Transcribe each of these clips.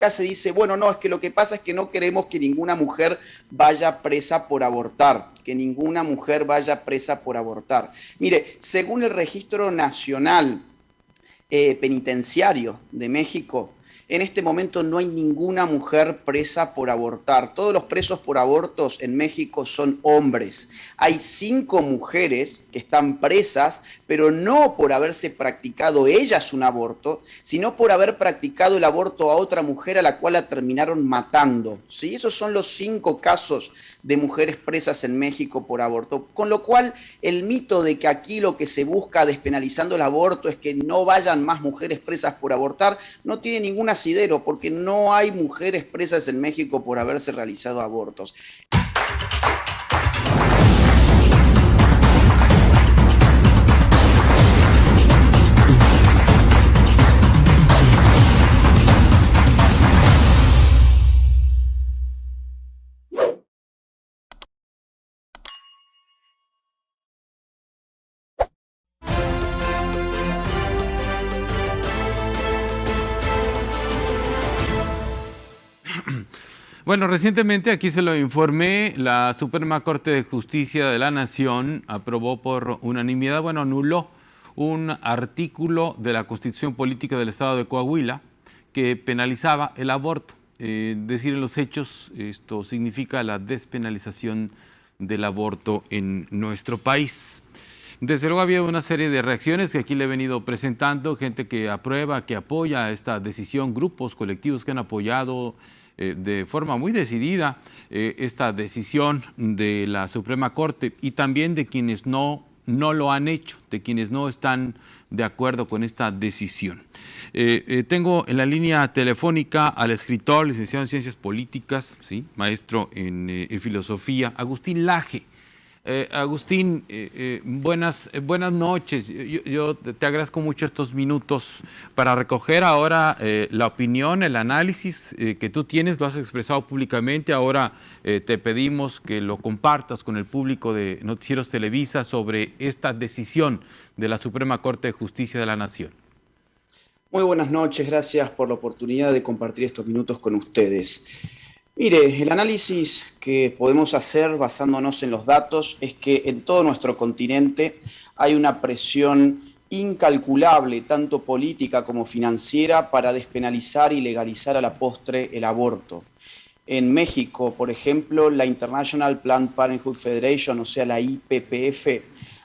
acá se dice, bueno, no, es que lo que pasa es que no queremos que ninguna mujer vaya presa por abortar, que ninguna mujer vaya presa por abortar. Mire, según el Registro Nacional Penitenciario de México, en este momento no hay ninguna mujer presa por abortar. Todos los presos por abortos en México son hombres. Hay 5 mujeres que están presas, pero no por haberse practicado ellas un aborto, sino por haber practicado el aborto a otra mujer a la cual la terminaron matando. ¿Sí? Esos son los 5 casos de mujeres presas en México por aborto. Con lo cual, el mito de que aquí lo que se busca despenalizando el aborto es que no vayan más mujeres presas por abortar, no tiene ningún asidero, porque no hay mujeres presas en México por haberse realizado abortos. Bueno, recientemente, aquí se lo informé, la Suprema Corte de Justicia de la Nación aprobó por unanimidad, bueno, anuló un artículo de la Constitución Política del Estado de Coahuila que penalizaba el aborto. Decir en los hechos, esto significa la despenalización del aborto en nuestro país. Desde luego ha habido una serie de reacciones que aquí le he venido presentando, gente que aprueba, que apoya esta decisión, grupos colectivos que han apoyado de forma muy decidida esta decisión de la Suprema Corte, y también de quienes no lo han hecho, de quienes no están de acuerdo con esta decisión. Tengo en la línea telefónica al escritor, licenciado en Ciencias Políticas, ¿sí?, maestro en filosofía, Agustín Laje. Agustín, buenas noches. Yo te agradezco mucho estos minutos para recoger ahora la opinión, el análisis que tú tienes, lo has expresado públicamente. Ahora te pedimos que lo compartas con el público de Noticieros Televisa sobre esta decisión de la Suprema Corte de Justicia de la Nación. Muy buenas noches, gracias por la oportunidad de compartir estos minutos con ustedes. Mire, el análisis que podemos hacer basándonos en los datos es que en todo nuestro continente hay una presión incalculable, tanto política como financiera, para despenalizar y legalizar a la postre el aborto. En México, por ejemplo, la International Planned Parenthood Federation, o sea, la IPPF,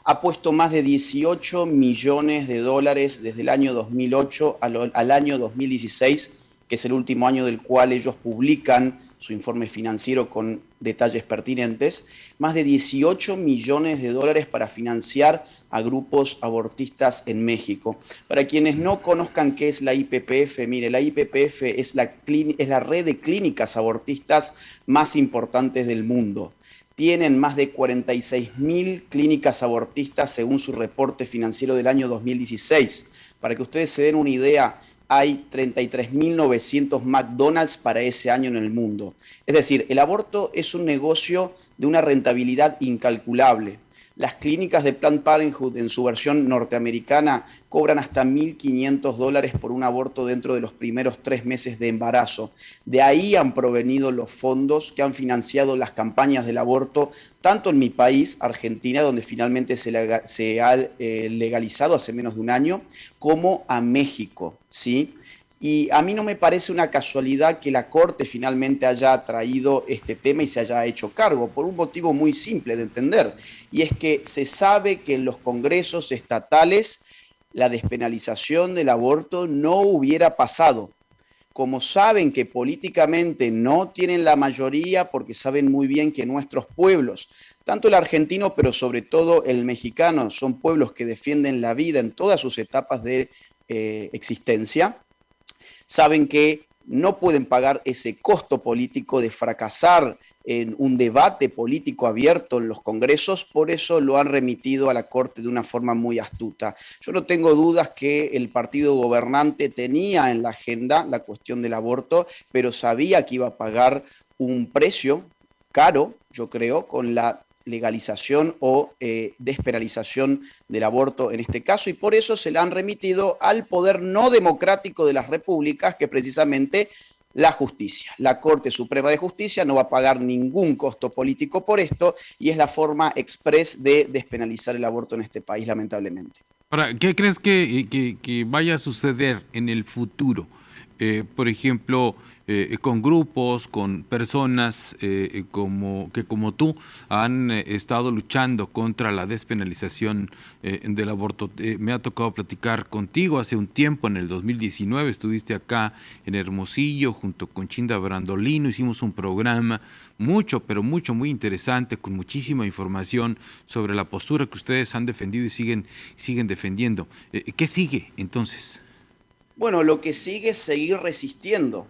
ha puesto más de 18 millones de dólares desde el año 2008 al año 2016, que es el último año del cual ellos publican su informe financiero con detalles pertinentes, más de 18 millones de dólares para financiar a grupos abortistas en México. Para quienes no conozcan qué es la IPPF, mire, la IPPF es la red de clínicas abortistas más importantes del mundo. Tienen más de 46.000 clínicas abortistas según su reporte financiero del año 2016. Para que ustedes se den una idea, hay 33.900 McDonald's para ese año en el mundo. Es decir, el aborto es un negocio de una rentabilidad incalculable. Las clínicas de Planned Parenthood en su versión norteamericana cobran hasta $1.500 por un aborto dentro de los primeros 3 meses de embarazo. De ahí han provenido los fondos que han financiado las campañas del aborto, tanto en mi país, Argentina, donde finalmente se ha legalizado hace menos de un año, como a México, ¿sí? Y a mí no me parece una casualidad que la Corte finalmente haya traído este tema y se haya hecho cargo, por un motivo muy simple de entender, y es que se sabe que en los congresos estatales la despenalización del aborto no hubiera pasado. Como saben que políticamente no tienen la mayoría, porque saben muy bien que nuestros pueblos, tanto el argentino, pero sobre todo el mexicano, son pueblos que defienden la vida en todas sus etapas de existencia, saben que no pueden pagar ese costo político de fracasar en un debate político abierto en los congresos, por eso lo han remitido a la Corte de una forma muy astuta. Yo no tengo dudas que el partido gobernante tenía en la agenda la cuestión del aborto, pero sabía que iba a pagar un precio caro, yo creo, con la legalización o despenalización del aborto en este caso, y por eso se la han remitido al poder no democrático de las repúblicas, que precisamente la justicia. La Corte Suprema de Justicia no va a pagar ningún costo político por esto y es la forma express de despenalizar el aborto en este país, lamentablemente. Ahora, ¿qué crees que vaya a suceder en el futuro? Por ejemplo, con grupos, con personas como tú han estado luchando contra la despenalización del aborto. Me ha tocado platicar contigo hace un tiempo, en el 2019, estuviste acá en Hermosillo junto con Chinda Brandolino, hicimos un programa muy interesante, con muchísima información sobre la postura que ustedes han defendido y siguen defendiendo. ¿Qué sigue entonces? Bueno, lo que sigue es seguir resistiendo,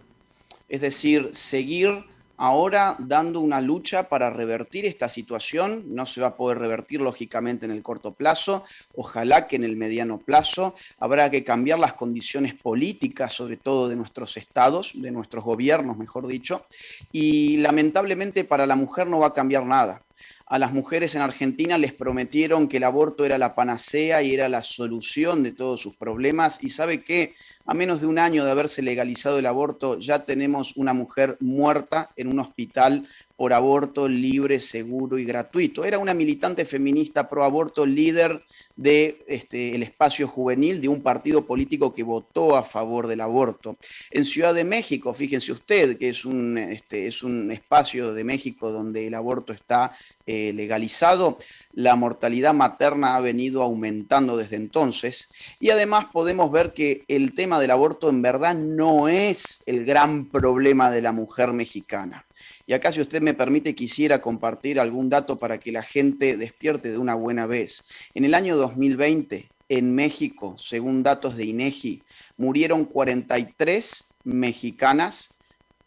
es decir, seguir ahora dando una lucha para revertir esta situación. No se va a poder revertir lógicamente en el corto plazo, ojalá que en el mediano plazo. Habrá que cambiar las condiciones políticas, sobre todo de nuestros estados, de nuestros gobiernos, mejor dicho, y lamentablemente para la mujer no va a cambiar nada. A las mujeres en Argentina les prometieron que el aborto era la panacea y era la solución de todos sus problemas. Y ¿sabe qué? A menos de un año de haberse legalizado el aborto, ya tenemos una mujer muerta en un hospital por aborto libre, seguro y gratuito. Era una militante feminista pro aborto, líder del espacio juvenil de un partido político que votó a favor del aborto. En Ciudad de México, fíjense usted que es un espacio de México donde el aborto está legalizado, la mortalidad materna ha venido aumentando desde entonces y además podemos ver que el tema del aborto en verdad no es el gran problema de la mujer mexicana. Y acá, si usted me permite, quisiera compartir algún dato para que la gente despierte de una buena vez. En el año 2020, en México, según datos de INEGI, murieron 43 mexicanas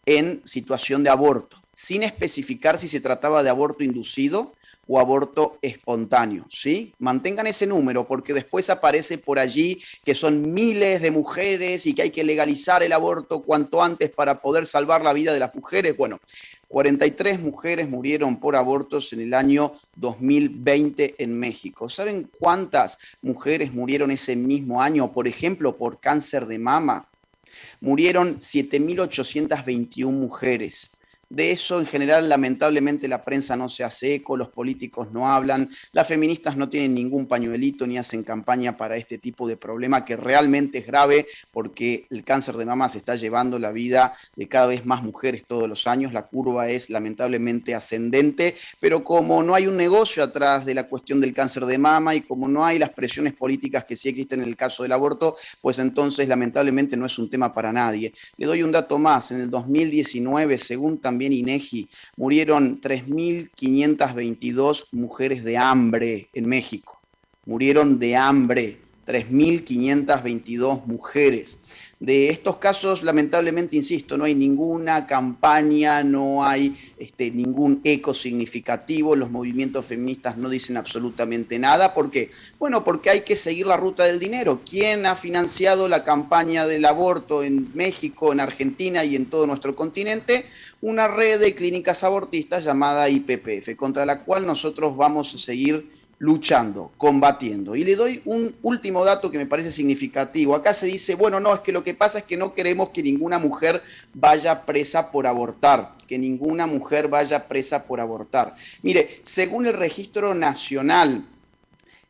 en situación de aborto, sin especificar si se trataba de aborto inducido o aborto espontáneo, ¿sí? Mantengan ese número porque después aparece por allí que son miles de mujeres y que hay que legalizar el aborto cuanto antes para poder salvar la vida de las mujeres. Bueno, 43 mujeres murieron por abortos en el año 2020 en México. ¿Saben cuántas mujeres murieron ese mismo año, por ejemplo, por cáncer de mama? Murieron 7.821 mujeres. De eso, en general, lamentablemente, la prensa no se hace eco, los políticos no hablan, las feministas no tienen ningún pañuelito ni hacen campaña para este tipo de problema que realmente es grave porque el cáncer de mama se está llevando la vida de cada vez más mujeres todos los años. La curva es lamentablemente ascendente, pero como no hay un negocio atrás de la cuestión del cáncer de mama y como no hay las presiones políticas que sí existen en el caso del aborto, pues entonces lamentablemente no es un tema para nadie. Le doy un dato más. En el 2019, según también INEGI, murieron 3.522 mujeres de hambre en México. Murieron de hambre, 3.522 mujeres. De estos casos, lamentablemente, insisto, no hay ninguna campaña, no hay ningún eco significativo, los movimientos feministas no dicen absolutamente nada. ¿Por qué? Bueno, porque hay que seguir la ruta del dinero. ¿Quién ha financiado la campaña del aborto en México, en Argentina y en todo nuestro continente? Una red de clínicas abortistas llamada IPPF, contra la cual nosotros vamos a seguir luchando, combatiendo. Y le doy un último dato que me parece significativo. Acá se dice, bueno, no, es que lo que pasa es que no queremos que ninguna mujer vaya presa por abortar, que ninguna mujer vaya presa por abortar. Mire, según el Registro Nacional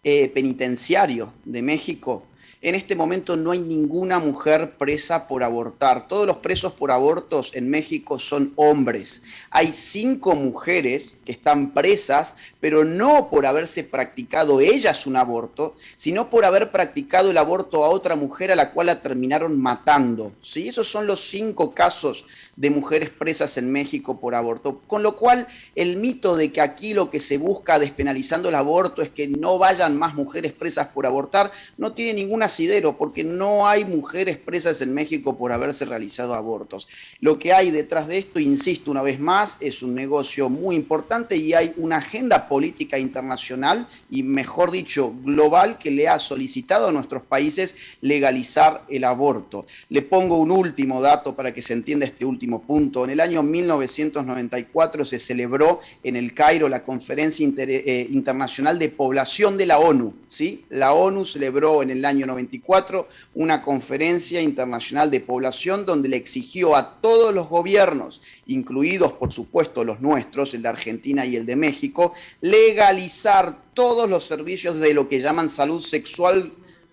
Penitenciario de México, en este momento no hay ninguna mujer presa por abortar. Todos los presos por abortos en México son hombres. Hay 5 mujeres que están presas, pero no por haberse practicado ellas un aborto, sino por haber practicado el aborto a otra mujer a la cual la terminaron matando. ¿Sí? Esos son los 5 casos de mujeres presas en México por aborto. Con lo cual, el mito de que aquí lo que se busca despenalizando el aborto es que no vayan más mujeres presas por abortar, no tiene ningún asidero, porque no hay mujeres presas en México por haberse realizado abortos. Lo que hay detrás de esto, insisto una vez más, es un negocio muy importante y hay una agenda política internacional y, mejor dicho, global, que le ha solicitado a nuestros países legalizar el aborto. Le pongo un último dato para que se entienda este último punto. En el año 1994 se celebró en el Cairo la Conferencia Internacional de Población de la ONU. ¿Sí? La ONU celebró en el año 94 1994 una conferencia internacional de población donde le exigió a todos los gobiernos, incluidos por supuesto los nuestros, el de Argentina y el de México, legalizar todos los servicios de lo que llaman salud sexual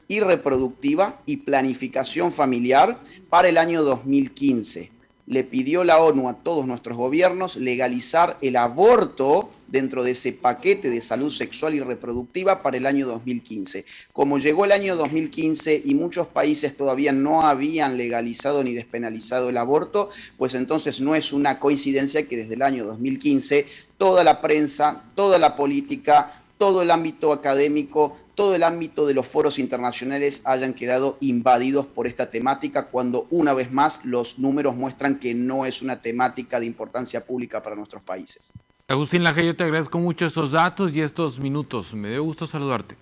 y reproductiva y planificación familiar para el año 2015. Le pidió la ONU a todos nuestros gobiernos legalizar el aborto dentro de ese paquete de salud sexual y reproductiva para el año 2015. Como llegó el año 2015 y muchos países todavía no habían legalizado ni despenalizado el aborto, pues entonces no es una coincidencia que desde el año 2015 toda la prensa, toda la política, todo el ámbito académico, todo el ámbito de los foros internacionales hayan quedado invadidos por esta temática, cuando una vez más los números muestran que no es una temática de importancia pública para nuestros países. Agustín Laje, yo te agradezco mucho estos datos y estos minutos. Me dio gusto saludarte.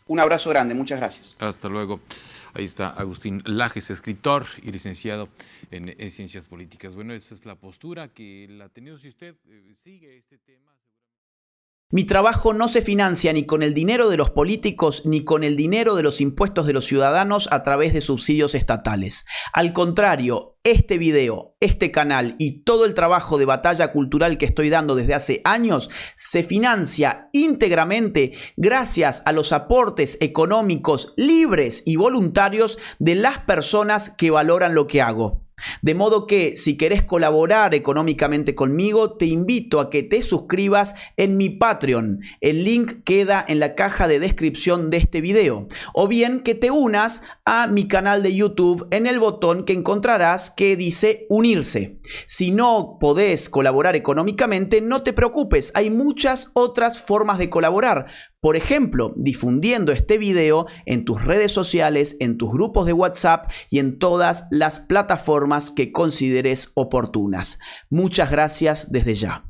Un abrazo grande, muchas gracias. Hasta luego. Ahí está Agustín Lajes, escritor y licenciado en Ciencias Políticas. Bueno, esa es la postura que la ha tenido. Si usted sigue este tema... Mi trabajo no se financia ni con el dinero de los políticos ni con el dinero de los impuestos de los ciudadanos a través de subsidios estatales. Al contrario, este video, este canal y todo el trabajo de batalla cultural que estoy dando desde hace años se financia íntegramente gracias a los aportes económicos libres y voluntarios de las personas que valoran lo que hago. De modo que si querés colaborar económicamente conmigo, te invito a que te suscribas en mi Patreon. El link queda en la caja de descripción de este video. O bien que te unas a mi canal de YouTube en el botón que encontrarás que dice unirse. Si no podés colaborar económicamente, no te preocupes, hay muchas otras formas de colaborar. Por ejemplo, difundiendo este video en tus redes sociales, en tus grupos de WhatsApp y en todas las plataformas que consideres oportunas. Muchas gracias desde ya.